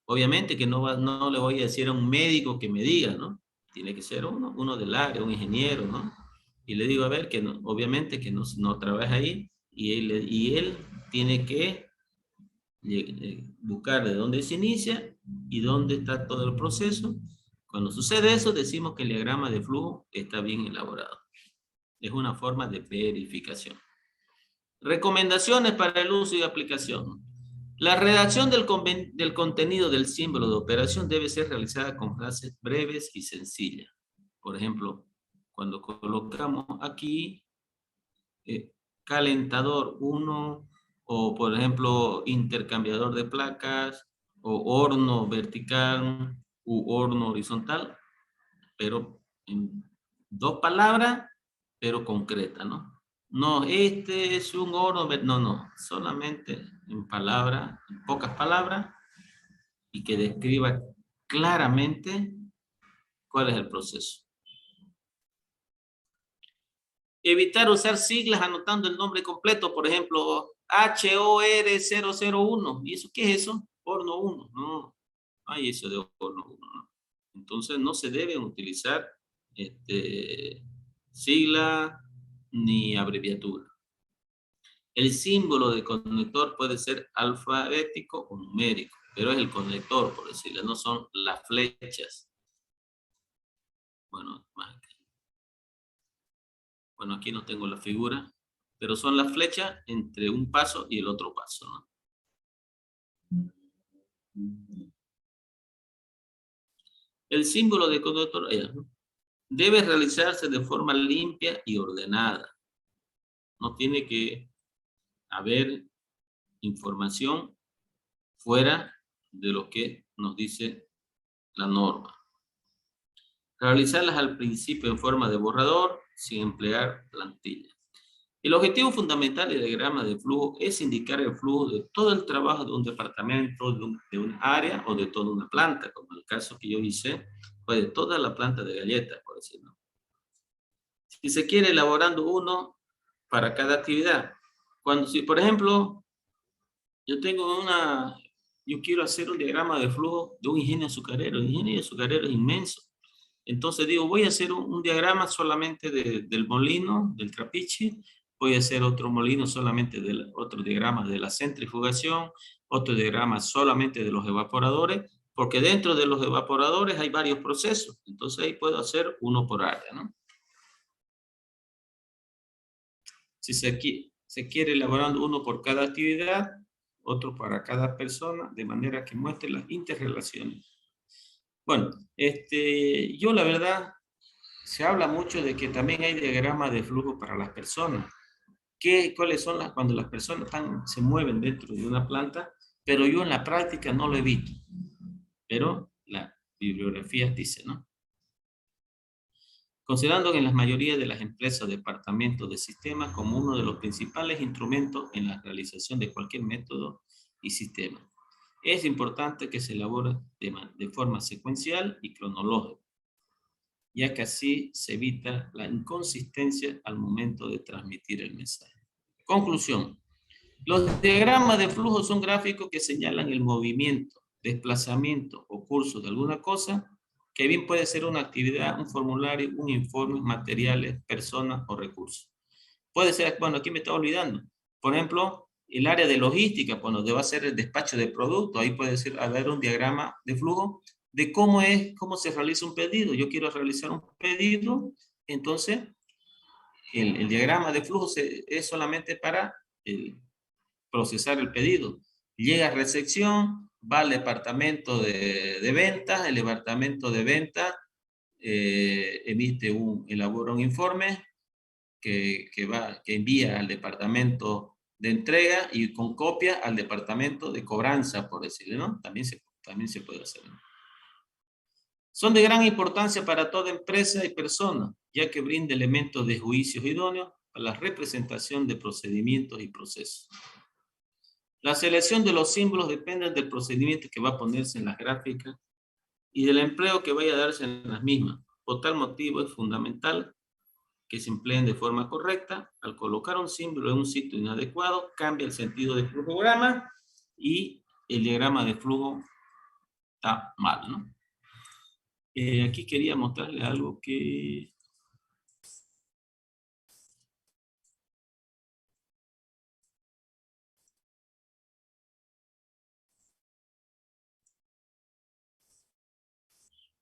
Obviamente que no le voy a decir a un médico que me diga, ¿no? Tiene que ser uno del área, un ingeniero, ¿no? Y le digo, a ver, que no, obviamente que no trabaja ahí y él tiene que buscar de dónde se inicia y dónde está todo el proceso. Cuando sucede eso, decimos que el diagrama de flujo está bien elaborado. Es una forma de verificación. Recomendaciones para el uso y aplicación. La redacción del contenido del símbolo de operación debe ser realizada con frases breves y sencillas. Por ejemplo, cuando colocamos aquí calentador 1, o por ejemplo intercambiador de placas, o horno vertical u horno horizontal, pero en 2 palabras, pero concreta, ¿no? No, este es un horno, no, solamente en palabras, en pocas palabras, y que describa claramente cuál es el proceso. Evitar usar siglas anotando el nombre completo, por ejemplo, HOR001. ¿Y eso qué es eso? Horno 1. No, hay eso de horno 1. ¿No? Entonces no se deben utilizar sigla ni abreviatura. El símbolo de conector puede ser alfabético o numérico, pero es el conector, por decirlo, no son las flechas. Bueno, aquí no tengo la figura, pero son las flechas entre un paso y el otro paso, ¿no? El símbolo de conector debe realizarse de forma limpia y ordenada. No tiene que haber información fuera de lo que nos dice la norma. Realizarlas al principio en forma de borrador sin emplear plantillas. El objetivo fundamental del diagrama de flujo es indicar el flujo de todo el trabajo de un departamento, de un área o de toda una planta, como el caso que yo hice, fue de toda la planta de galletas, por decirlo. Si se quiere elaborando uno para cada actividad. Si, por ejemplo, yo quiero hacer un diagrama de flujo de un ingenio azucarero. El ingenio azucarero es inmenso. Entonces digo, voy a hacer un diagrama solamente del molino, del trapiche, voy a hacer otro molino solamente otro diagrama de la centrifugación, otro diagrama solamente de los evaporadores, porque dentro de los evaporadores hay varios procesos. Entonces ahí puedo hacer uno por área, ¿no? Si se quiere elaborando uno por cada actividad, otro para cada persona, de manera que muestre las interrelaciones. Bueno, yo la verdad, se habla mucho de que también hay diagramas de flujo para las personas. ¿Cuáles son cuando las personas se mueven dentro de una planta? Pero yo en la práctica no lo evito. Pero la bibliografía dice, ¿no? Considerando que en la mayoría de las empresas, departamentos de sistemas como uno de los principales instrumentos en la realización de cualquier método y sistema. Es importante que se elabore de forma secuencial y cronológica, ya que así se evita la inconsistencia al momento de transmitir el mensaje. Conclusión. Los diagramas de flujo son gráficos que señalan el movimiento, desplazamiento o curso de alguna cosa, que bien puede ser una actividad, un formulario, un informe, materiales, personas o recursos. Puede ser, bueno, aquí me estaba olvidando. Por ejemplo, el área de logística, cuando deba hacer el despacho de producto, ahí puede ser haber un diagrama de flujo de cómo se realiza un pedido. Yo quiero realizar un pedido, entonces el diagrama de flujo es solamente para procesar el pedido. Llega a recepción, va al departamento de ventas, el departamento de ventas elabora un informe que envía al departamento de entrega y con copia al departamento de cobranza, por decirlo, ¿no? También se puede hacer, ¿no? Son de gran importancia para toda empresa y persona, ya que brinda elementos de juicios idóneos para la representación de procedimientos y procesos. La selección de los símbolos depende del procedimiento que va a ponerse en las gráficas y del empleo que vaya a darse en las mismas. Por tal motivo es fundamental que se empleen de forma correcta. Al colocar un símbolo en un sitio inadecuado, cambia el sentido del flujograma y el diagrama de flujo está mal, ¿no? Aquí quería mostrarles algo que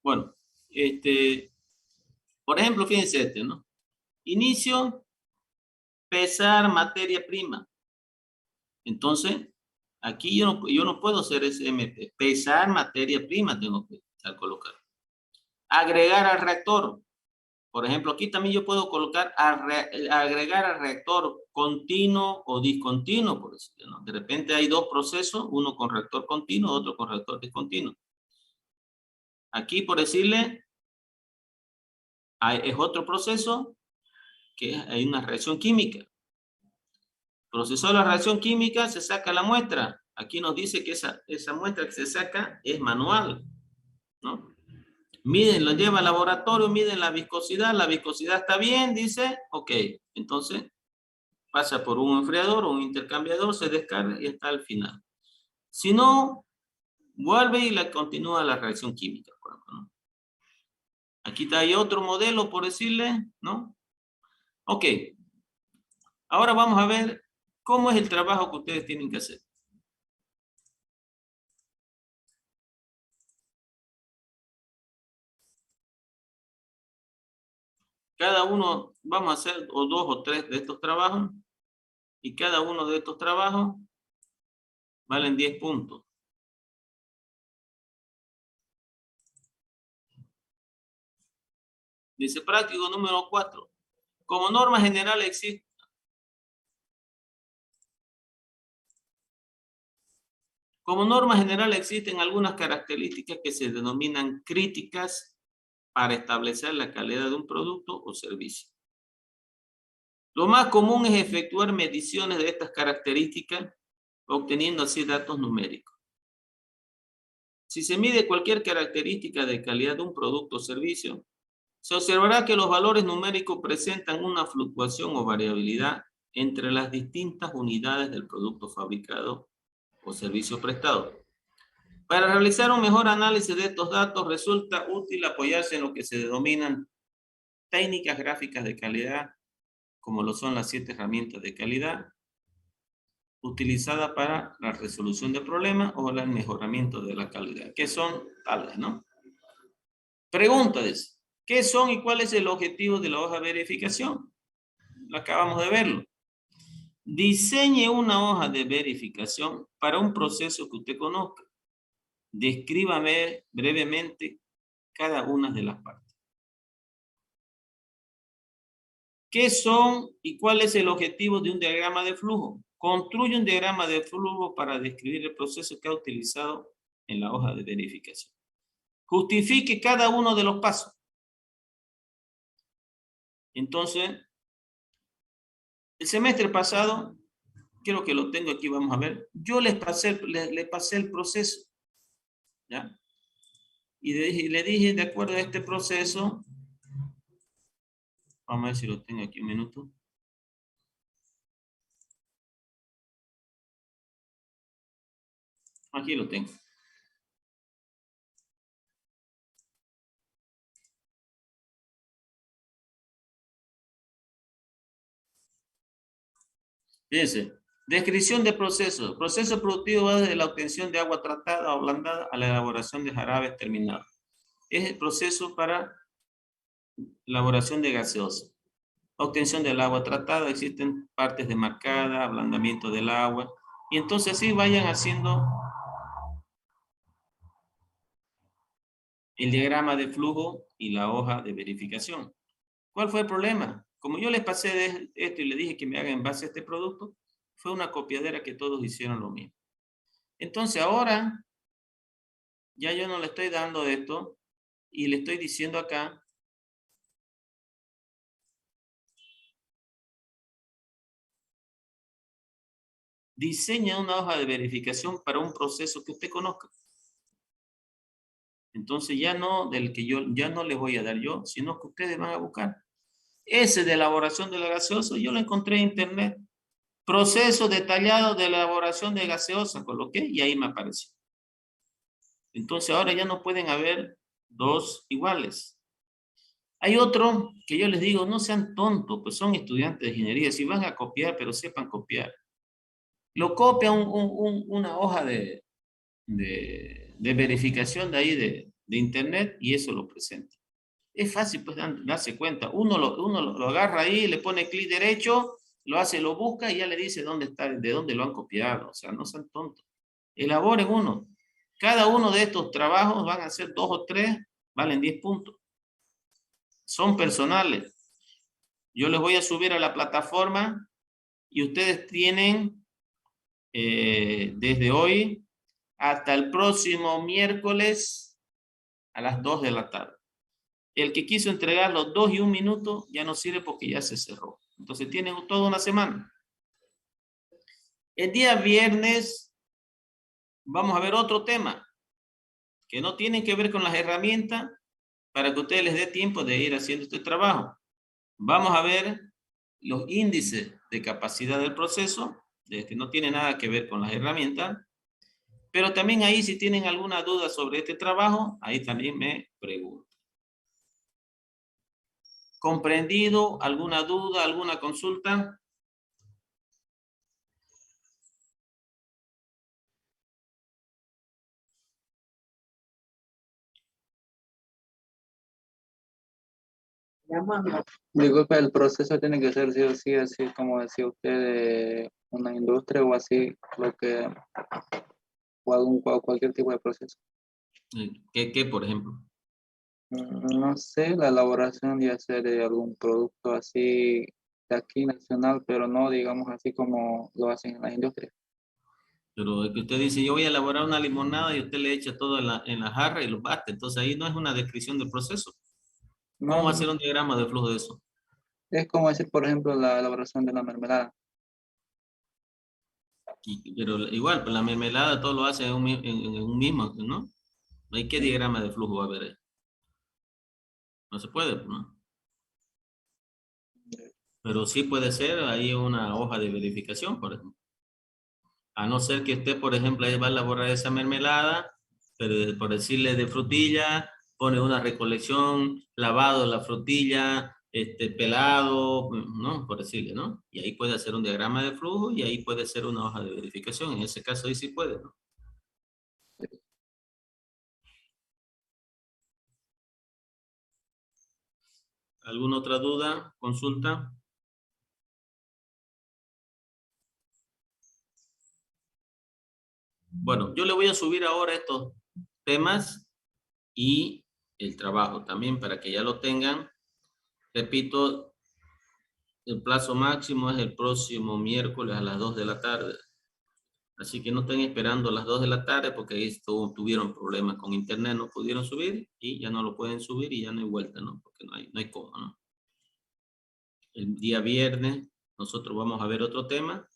Bueno, por ejemplo, fíjense ¿no? Inicio, pesar materia prima. Entonces, aquí yo no puedo hacer SMP. Pesar materia prima tengo que colocar. Agregar al reactor. Por ejemplo, aquí también yo puedo colocar, agregar al reactor continuo o discontinuo, por decirlo, ¿no? De repente hay dos procesos, uno con reactor continuo, otro con reactor discontinuo. Aquí, por decirle, es otro proceso que hay una reacción química. Procesó la reacción química, se saca la muestra. Aquí nos dice que esa muestra que se saca es manual, ¿no? Miden, lo lleva al laboratorio, miden la viscosidad está bien, dice, ok, entonces pasa por un enfriador o un intercambiador, se descarga y está al final. Si no, vuelve y la continúa la reacción química, por ejemplo, ¿no? Aquí está, hay otro modelo, por decirle, ¿no? Ok, ahora vamos a ver cómo es el trabajo que ustedes tienen que hacer. Cada uno, vamos a hacer o dos o tres de estos trabajos, y cada uno de estos trabajos valen 10 puntos. Dice práctico número 4. Como norma general existe. Como norma general existen algunas características que se denominan críticas para establecer la calidad de un producto o servicio. Lo más común es efectuar mediciones de estas características, obteniendo así datos numéricos. Si se mide cualquier característica de calidad de un producto o servicio, se observará que los valores numéricos presentan una fluctuación o variabilidad entre las distintas unidades del producto fabricado o servicio prestado. Para realizar un mejor análisis de estos datos, resulta útil apoyarse en lo que se denominan técnicas gráficas de calidad, como lo son las 7 herramientas de calidad, utilizadas para la resolución de problemas o el mejoramiento de la calidad, que son tales, ¿no? Pregunta, dice, ¿qué son y cuál es el objetivo de la hoja de verificación? Lo acabamos de verlo. Diseñe una hoja de verificación para un proceso que usted conozca. Descríbame brevemente cada una de las partes. ¿Qué son y cuál es el objetivo de un diagrama de flujo? Construye un diagrama de flujo para describir el proceso que ha utilizado en la hoja de verificación. Justifique cada uno de los pasos. Entonces, el semestre pasado, creo que lo tengo aquí, vamos a ver, yo les pasé el proceso, ¿ya? Y le dije, de acuerdo a este proceso, vamos a ver si lo tengo aquí un minuto. Aquí lo tengo. Fíjense, descripción de proceso. Proceso productivo va desde la obtención de agua tratada o ablandada a la elaboración de jarabes terminados. Es el proceso para elaboración de gaseosa. Obtención del agua tratada, existen partes de marcada, ablandamiento del agua, y entonces así vayan haciendo el diagrama de flujo y la hoja de verificación. ¿Cuál fue el problema? Como yo les pasé de esto y les dije que me hagan en base a este producto, fue una copiadera que todos hicieron lo mismo. Entonces ahora, ya yo no le estoy dando esto y le estoy diciendo acá, diseña una hoja de verificación para un proceso que usted conozca. Entonces ya no del que yo ya no les voy a dar yo, sino que ustedes van a buscar. Ese de elaboración de la gaseosa, yo lo encontré en internet. Proceso detallado de elaboración de gaseosa, coloqué y ahí me apareció. Entonces ahora ya no pueden haber dos iguales. Hay otro que yo les digo, no sean tontos, pues son estudiantes de ingeniería. Si van a copiar, pero sepan copiar. Lo copia una hoja de verificación de ahí de internet y eso lo presenta. Es fácil pues darse cuenta. Uno lo agarra ahí, le pone clic derecho, lo hace, lo busca y ya le dice dónde está, de dónde lo han copiado. O sea, no sean tontos. Elaboren uno. Cada uno de estos trabajos van a ser 2 o 3, valen 10 puntos. Son personales. Yo les voy a subir a la plataforma y ustedes tienen desde hoy hasta el próximo miércoles a las 2 de la tarde. El que quiso entregar los 2 y 1 minuto ya no sirve porque ya se cerró. Entonces tienen toda una semana. El día viernes vamos a ver otro tema que no tiene que ver con las herramientas para que ustedes les dé tiempo de ir haciendo este trabajo. Vamos a ver los índices de capacidad del proceso, de que no tiene nada que ver con las herramientas, pero también ahí si tienen alguna duda sobre este trabajo, ahí también me preguntan. ¿Comprendido? ¿Alguna duda? ¿Alguna consulta? Disculpe, el proceso tiene que ser sí o sí, así como decía usted, de una industria o así, lo que, o cualquier tipo de proceso. ¿Qué, por ejemplo? No sé, la elaboración ya sea de algún producto así de aquí nacional, pero no digamos así como lo hacen en las industrias. Pero es que usted dice, yo voy a elaborar una limonada y usted le echa todo en la jarra y lo bate. Entonces ahí no es una descripción del proceso. No, ¿Cómo no, hacer un diagrama de flujo de eso? es como decir, por ejemplo, la elaboración de una mermelada. Pero igual, pues la mermelada todo lo hace en un mismo, ¿no? No hay qué Sí. diagrama de flujo va a haber ahí. No se puede, pues, ¿no? Pero sí puede ser ahí una hoja de verificación, por ejemplo. A no ser que usted, por ejemplo, ahí va a elaborar esa mermelada, pero por decirle de frutilla, pone una recolección, lavado de la frutilla, pelado, ¿no? Por decirle, ¿no? Y ahí puede hacer un diagrama de flujo y ahí puede ser una hoja de verificación. En ese caso ahí sí puede, ¿no? ¿Alguna otra duda? ¿Consulta? Bueno, yo le voy a subir ahora estos temas y el trabajo también para que ya lo tengan. Repito, el plazo máximo es el próximo miércoles a las 2 de la tarde. Así que no estén esperando a las 2 de la tarde porque ahí tuvieron problemas con internet, no pudieron subir y ya no lo pueden subir y ya no hay vuelta, ¿no? Porque no hay cómo, ¿no? El día viernes nosotros vamos a ver otro tema,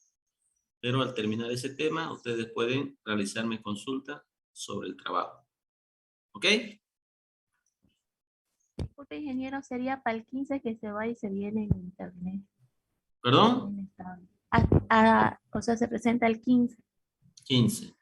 pero al terminar ese tema ustedes pueden realizarme consulta sobre el trabajo. ¿Ok? Disculpe, ingeniero, sería para el 15 que se va y se viene en internet. ¿Perdón? O sea, se presenta el 15. 15.